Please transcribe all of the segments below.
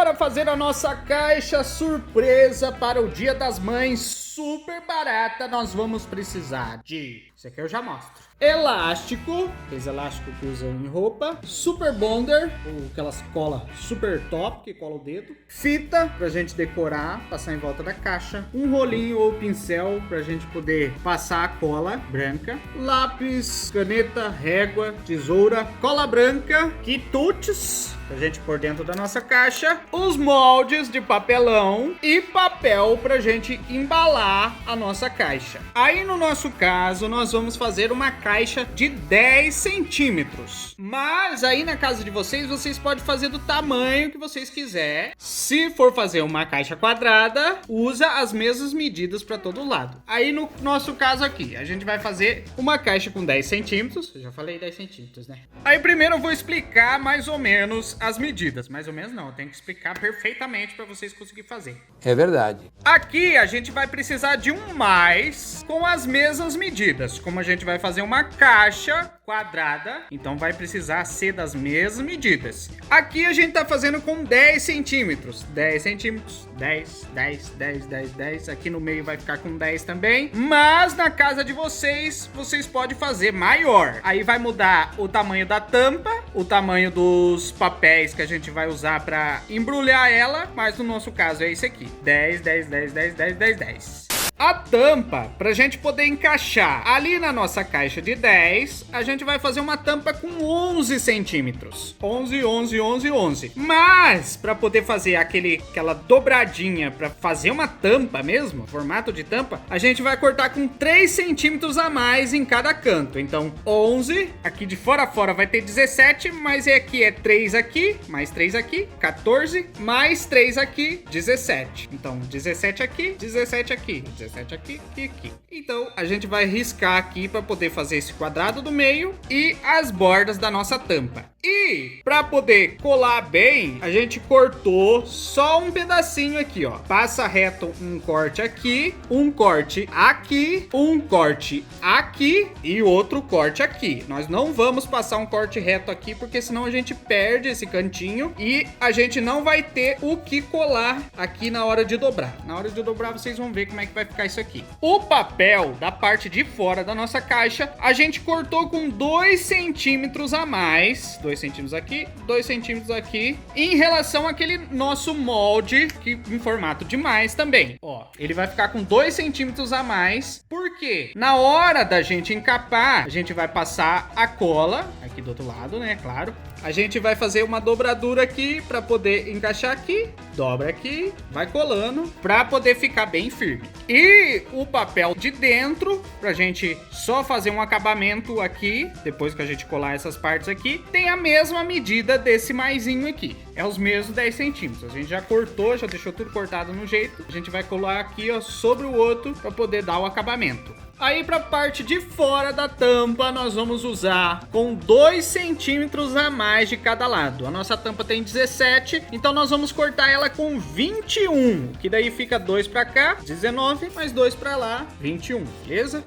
para fazer a nossa caixa surpresa para o Dia das Mães super barata, nós vamos precisar de... Isso aqui eu já mostro. Elástico, aqueles elásticos que usam em roupa. Super bonder, ou aquelas cola super top que cola o dedo. Fita pra gente decorar, passar em volta da caixa. Um rolinho ou pincel pra gente poder passar a cola branca. Lápis, caneta, régua, tesoura, cola branca, quitutes pra gente pôr dentro da nossa caixa. Os moldes de papelão e papel pra gente embalar a nossa caixa. Aí no nosso caso nós vamos fazer uma caixa de 10 centímetros. Mas aí na casa de vocês podem fazer do tamanho que vocês quiserem. Se for fazer uma caixa quadrada, usa as mesmas medidas para todo lado. Aí no nosso caso aqui, a gente vai fazer uma caixa com 10 centímetros. Eu já falei 10 centímetros, né? Aí primeiro eu vou explicar mais ou menos as medidas. Mais ou menos não, eu tenho que explicar perfeitamente para vocês conseguirem fazer. É verdade. Aqui a gente vai precisar de um mais com as mesmas medidas. Como a gente vai fazer uma caixa quadrada, então vai precisar ser das mesmas medidas. Aqui a gente tá fazendo com 10 centímetros. 10 centímetros, 10, 10, 10, 10, 10. Aqui no meio vai ficar com 10 também. Mas na casa de vocês podem fazer maior. Aí vai mudar o tamanho da tampa, o tamanho dos papéis que a gente vai usar para embrulhar ela. Mas no nosso caso é esse aqui. 10, 10, 10, 10, 10, 10, 10. A tampa, pra gente poder encaixar ali na nossa caixa de 10, a gente vai fazer uma tampa com 11 centímetros. 11, 11, 11, 11. Mas, pra poder fazer aquela dobradinha, pra fazer uma tampa mesmo, formato de tampa, a gente vai cortar com 3 centímetros a mais em cada canto. Então, 11, aqui de fora a fora vai ter 17, mas aqui é 3 aqui, mais 3 aqui, 14, mais 3 aqui, 17. Então, 17 aqui, 17 aqui, 17 aqui e aqui. Então a gente vai riscar aqui para poder fazer esse quadrado do meio e as bordas da nossa tampa. E para poder colar bem, a gente cortou só um pedacinho aqui, ó. Passa reto um corte aqui, um corte aqui, um corte aqui e outro corte aqui. Nós não vamos passar um corte reto aqui porque senão a gente perde esse cantinho e a gente não vai ter o que colar aqui na hora de dobrar. Na hora de dobrar vocês vão ver como é que vai ficar isso aqui. O papel da parte de fora da nossa caixa, a gente cortou com 2 centímetros a mais. 2 centímetros aqui, 2 centímetros aqui. Em relação àquele nosso molde, que em formato de mais também. Ó, ele vai ficar com 2 centímetros a mais. Por quê? Na hora da gente encapar, a gente vai passar a cola, aqui do outro lado, né, claro. A gente vai fazer uma dobradura aqui para poder encaixar aqui. Dobra aqui, vai colando para poder ficar bem firme. E o papel de dentro, pra gente só fazer um acabamento aqui, depois que a gente colar essas partes aqui, tem a mesma medida desse maisinho aqui. É os mesmos 10 centímetros. A gente já cortou, já deixou tudo cortado no jeito. A gente vai colar aqui, ó, sobre o outro para poder dar o acabamento. Aí para a parte de fora da tampa nós vamos usar com 2 centímetros a mais de cada lado. A nossa tampa tem 17, então nós vamos cortar ela com 21, que daí fica 2 para cá, 19, mais 2 para lá, 21, beleza?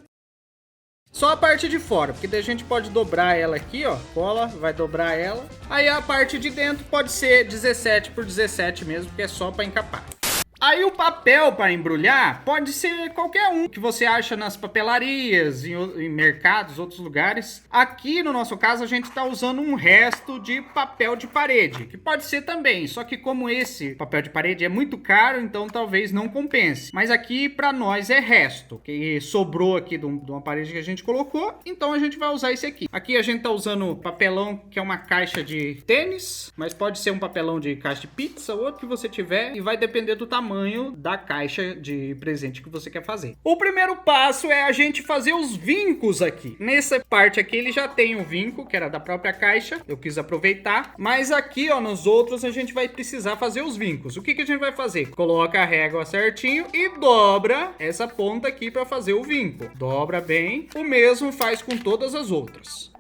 Só a parte de fora, porque daí a gente pode dobrar ela aqui, ó, cola, vai dobrar ela. Aí a parte de dentro pode ser 17 por 17 mesmo, que é só para encapar. Aí o papel para embrulhar pode ser qualquer um que você acha nas papelarias, em mercados, outros lugares. Aqui no nosso caso a gente está usando um resto de papel de parede, que pode ser também, só que como esse papel de parede é muito caro, então talvez não compense. Mas aqui para nós é resto, que sobrou aqui de uma parede que a gente colocou, então a gente vai usar esse aqui. Aqui a gente está usando papelão que é uma caixa de tênis, mas pode ser um papelão de caixa de pizza, outro que você tiver, e vai depender do tamanho da caixa de presente que você quer fazer. O primeiro passo é a gente fazer os vincos aqui. Nessa parte aqui ele já tem um vinco, que era da própria caixa, eu quis aproveitar, mas aqui, ó, nos outros a gente vai precisar fazer os vincos. O que que a gente vai fazer? Coloca a régua certinho e dobra essa ponta aqui para fazer o vinco. Dobra bem, o mesmo faz com todas as outras.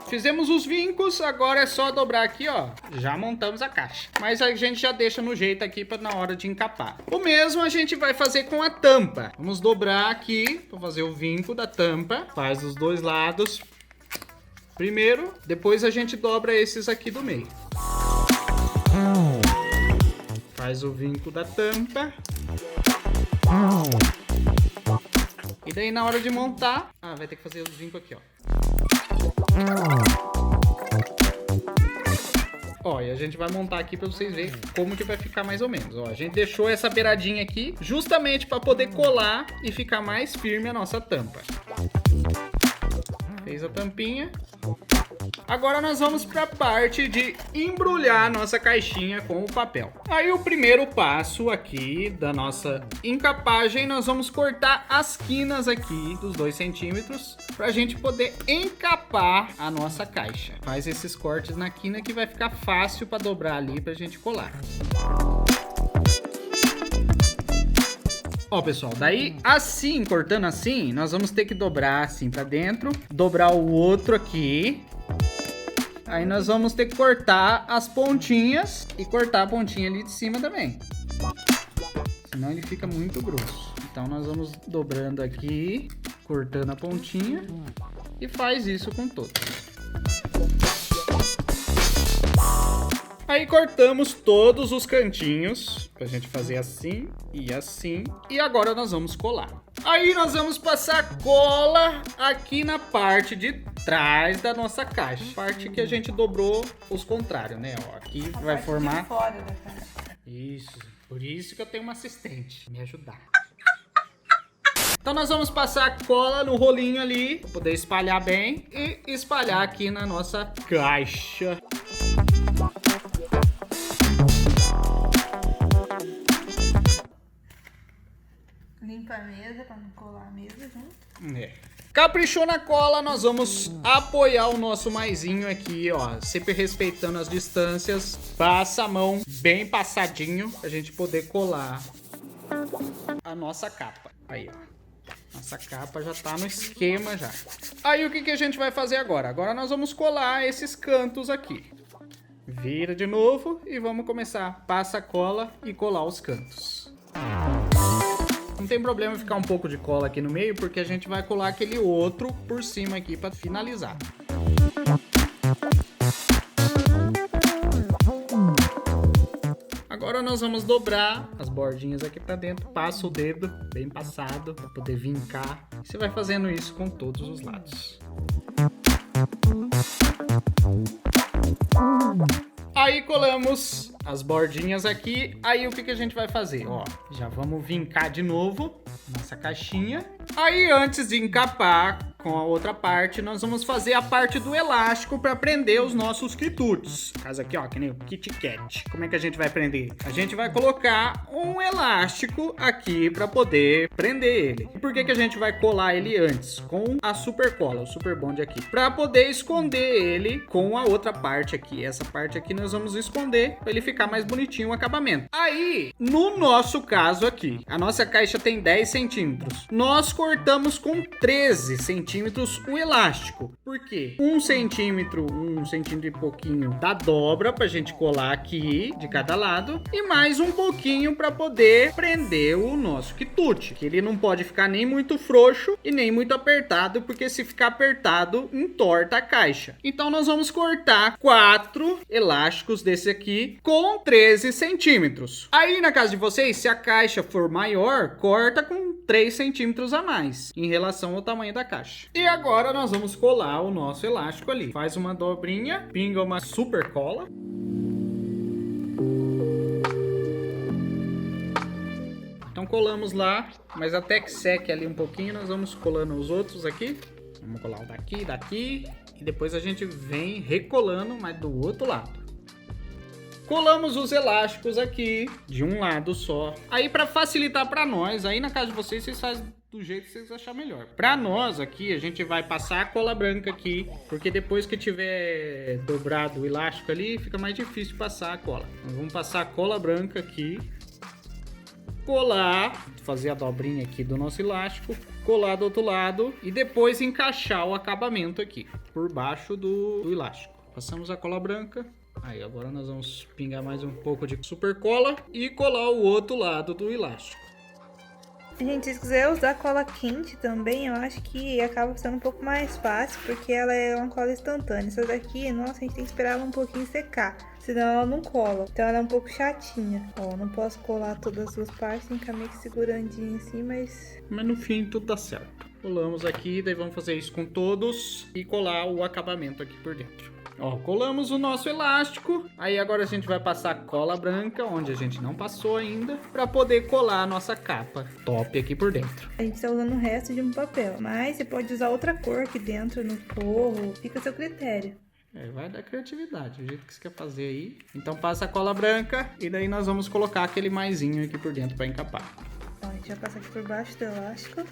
Fizemos os vincos, agora é só dobrar aqui, ó. Já montamos a caixa. Mas a gente já deixa no jeito aqui para na hora de encapar. O mesmo a gente vai fazer com a tampa. Vamos dobrar aqui para fazer o vinco da tampa. Faz os dois lados. primeiro, depois a gente dobra esses aqui do meio. Faz o vinco da tampa. E daí na hora de montar, vai ter que fazer o vinco aqui, ó. Ó, e a gente vai montar aqui pra vocês verem como que vai ficar mais ou menos. Ó, a gente deixou essa beiradinha aqui justamente pra poder colar e ficar mais firme a nossa tampa. Fez a tampinha. Agora nós vamos para a parte de embrulhar a nossa caixinha com o papel. Aí o primeiro passo aqui da nossa encapagem, nós vamos cortar as quinas aqui dos 2 centímetros para a gente poder encapar a nossa caixa. Faz esses cortes na quina que vai ficar fácil para dobrar ali para a gente colar. Ó, pessoal, daí assim, cortando assim, nós vamos ter que dobrar assim para dentro, dobrar o outro aqui. Aí nós vamos ter que cortar as pontinhas e cortar a pontinha ali de cima também. Senão ele fica muito grosso. Então nós vamos dobrando aqui, cortando a pontinha e faz isso com todos. Aí cortamos todos os cantinhos pra gente fazer assim e assim. E agora nós vamos colar. Aí nós vamos passar cola aqui na parte de trás da nossa caixa. Parte que a gente dobrou os contrários, né? Ó, aqui vai formar... fora da caixa. Isso. Por isso que eu tenho uma assistente me ajudar. Então nós vamos passar cola no rolinho ali, pra poder espalhar bem. E espalhar aqui na nossa caixa. Limpa a mesa para não colar a mesa junto. Caprichou na cola, nós vamos apoiar o nosso maisinho aqui, ó. Sempre respeitando as distâncias. Passa a mão bem passadinho pra gente poder colar a nossa capa. Aí, ó. Nossa capa já tá no esquema já. Aí o que a gente vai fazer agora? Agora nós vamos colar esses cantos aqui. Vira de novo e vamos começar. Passa a cola e colar os cantos. Não tem problema ficar um pouco de cola aqui no meio, porque a gente vai colar aquele outro por cima aqui para finalizar. Agora nós vamos dobrar as bordinhas aqui para dentro. Passa o dedo bem passado para poder vincar. Você vai fazendo isso com todos os lados. Aí colamos as bordinhas aqui. Aí o que a gente vai fazer? Ó, já vamos vincar de novo nossa caixinha. Aí antes de encapar com a outra parte, nós vamos fazer a parte do elástico para prender os nossos quitutes. No caso aqui, ó, que nem o Kit Kat. Como é que a gente vai prender? A gente vai colocar um elástico aqui para poder prender ele. E por que a gente vai colar ele antes? Com a super cola, o super bond aqui. Para poder esconder ele com a outra parte aqui. Essa parte aqui nós vamos esconder para ele ficar mais bonitinho o acabamento. Aí, no nosso caso aqui, a nossa caixa tem 10 centímetros. Nós cortamos com 13 centímetros o elástico. Por quê? 1 centímetro e pouquinho da dobra pra gente colar aqui de cada lado e mais um pouquinho pra poder prender o nosso quitute, que ele não pode ficar nem muito frouxo e nem muito apertado, porque se ficar apertado entorta a caixa. Então nós vamos cortar 4 elásticos desse aqui com 13 centímetros. Aí na casa de vocês, se a caixa for maior, corta com 3 centímetros a mais em relação ao tamanho da caixa. E agora nós vamos colar o nosso elástico ali. Faz uma dobrinha, pinga uma super cola. Então colamos lá, mas até que seque ali um pouquinho, nós vamos colando os outros aqui. Vamos colar o daqui, e depois a gente vem recolando, mas do outro lado. Colamos os elásticos aqui, de um lado só. Aí para facilitar para nós, aí na casa de vocês fazem do jeito que vocês acharem melhor. Para nós aqui, a gente vai passar a cola branca aqui, porque depois que tiver dobrado o elástico ali, fica mais difícil passar a cola. Nós vamos passar a cola branca aqui, colar, fazer a dobrinha aqui do nosso elástico, colar do outro lado e depois encaixar o acabamento aqui, por baixo do elástico. Passamos a cola branca. Aí agora nós vamos pingar mais um pouco de super cola e colar o outro lado do elástico. Gente, se quiser usar cola quente também, eu acho que acaba sendo um pouco mais fácil, porque ela é uma cola instantânea. Essa daqui, nossa, a gente tem que esperar ela um pouquinho secar, senão ela não cola. Então ela é um pouco chatinha. Ó, não posso colar todas as duas partes, tem que ficar meio que segurandinho assim, mas no fim tudo dá certo. Colamos aqui, daí vamos fazer isso com todos e colar o acabamento aqui por dentro. Ó, colamos o nosso elástico, aí agora a gente vai passar cola branca, onde a gente não passou ainda, para poder colar a nossa capa top aqui por dentro. a gente tá usando o resto de um papel, mas você pode usar outra cor aqui dentro no forro, fica a seu critério. Vai dar criatividade, o jeito que você quer fazer aí. Então passa a cola branca e daí nós vamos colocar aquele maisinho aqui por dentro para encapar. Ó, a gente vai passar aqui por baixo do elástico.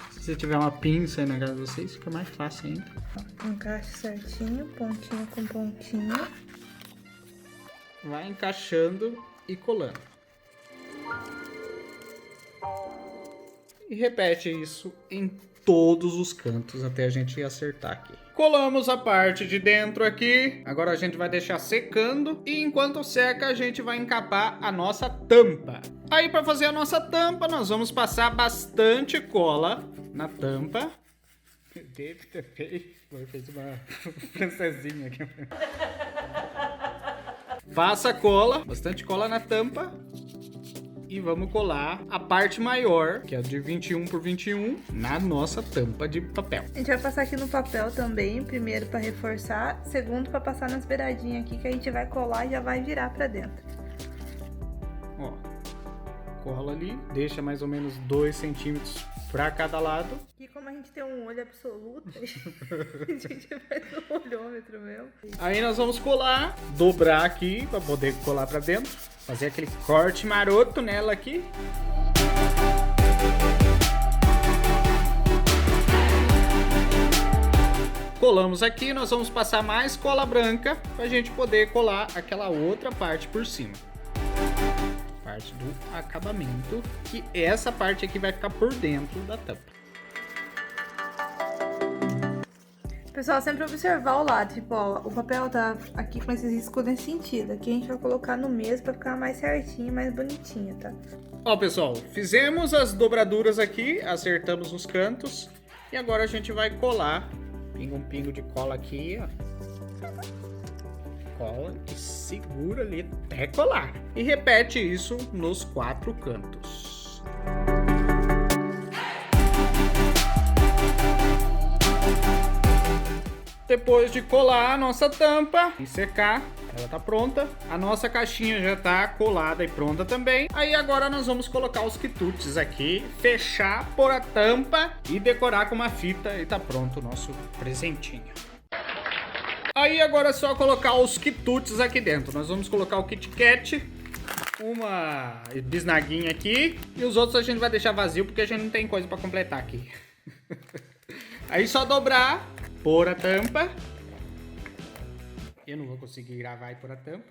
Se você tiver uma pinça aí na casa de vocês, fica mais fácil ainda. Ó, encaixa certinho, pontinho com pontinho. Vai encaixando e colando. E repete isso em todos os cantos até a gente acertar aqui. Colamos a parte de dentro aqui. Agora a gente vai deixar secando. E enquanto seca, a gente vai encapar a nossa tampa. Aí para fazer a nossa tampa, nós vamos passar bastante cola na tampa. David fez uma francesinha aqui. Passa cola, bastante cola na tampa. E vamos colar a parte maior, que é de 21 por 21, na nossa tampa de papel. A gente vai passar aqui no papel também, primeiro para reforçar, segundo para passar nas beiradinhas aqui, que a gente vai colar e já vai virar para dentro. Ó, cola ali, deixa mais ou menos 2 centímetros para cada lado. E como a gente tem um olho absoluto, a gente vai no olhômetro mesmo. Aí nós vamos colar, dobrar aqui para poder colar para dentro, fazer aquele corte maroto nela aqui. Colamos aqui, nós vamos passar mais cola branca para a gente poder colar aquela outra parte por cima. Parte do acabamento, que essa parte aqui vai ficar por dentro da tampa. Pessoal, sempre observar o lado, tipo, ó, o papel tá aqui com esses riscos nesse sentido. Aqui a gente vai colocar no mesmo pra ficar mais certinho, mais bonitinho, tá? Ó, pessoal, fizemos as dobraduras aqui, acertamos os cantos e agora a gente vai colar. Pinga um pingo de cola aqui, ó. Cola e segura ali até colar. E repete isso nos 4 cantos. Depois de colar a nossa tampa e secar, ela tá pronta. A nossa caixinha já tá colada e pronta também. Aí agora nós vamos colocar os quitutes aqui, fechar, pôr a tampa e decorar com uma fita e tá pronto o nosso presentinho. Aí agora é só colocar os quitutes aqui dentro. Nós vamos colocar o Kit Kat, uma bisnaguinha aqui e os outros a gente vai deixar vazio porque a gente não tem coisa pra completar aqui. Aí só dobrar, pôr a tampa. Eu não vou conseguir gravar e pôr a tampa.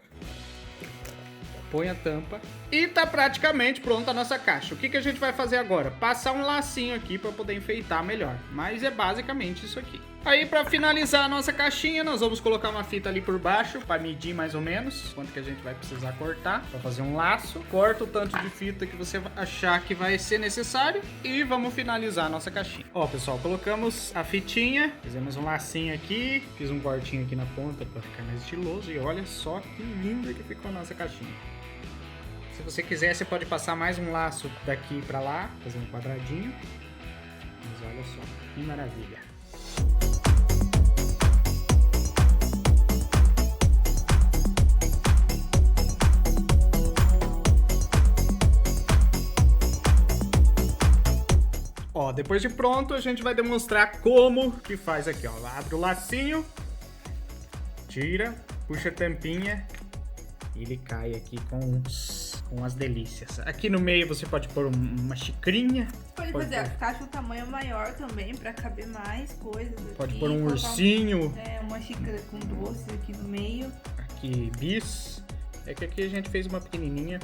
Põe a tampa e tá praticamente pronta a nossa caixa. O que a gente vai fazer agora? Passar um lacinho aqui para poder enfeitar melhor. Mas é basicamente isso aqui. Aí para finalizar a nossa caixinha, nós vamos colocar uma fita ali por baixo para medir mais ou menos quanto que a gente vai precisar cortar para fazer um laço. Corta o tanto de fita que você achar que vai ser necessário e vamos finalizar a nossa caixinha. Ó, pessoal, colocamos a fitinha, fizemos um lacinho aqui, fiz um cortinho aqui na ponta para ficar mais estiloso e olha só que linda que ficou a nossa caixinha. Se você quiser, você pode passar mais um laço daqui para lá, fazer um quadradinho. Mas olha só, que maravilha. Ó, depois de pronto, a gente vai demonstrar como que faz aqui, ó. Abre o lacinho, tira, puxa a tampinha e ele cai aqui com as delícias. Aqui no meio você pode pôr uma xicrinha. Pode fazer a caixa um tamanho maior também, pra caber mais coisas aqui. Pode pôr um ursinho. Uma xícara com doces aqui no meio. Aqui, bis. É que aqui a gente fez uma pequenininha,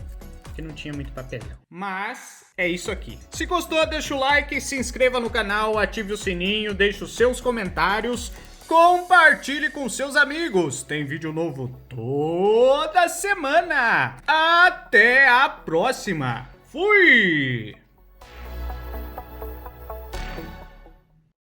que não tinha muito papelão. Mas é isso aqui. Se gostou, deixa o like, se inscreva no canal, ative o sininho, deixe os seus comentários. compartilhe com seus amigos. Tem vídeo novo toda semana. Até a próxima. Fui!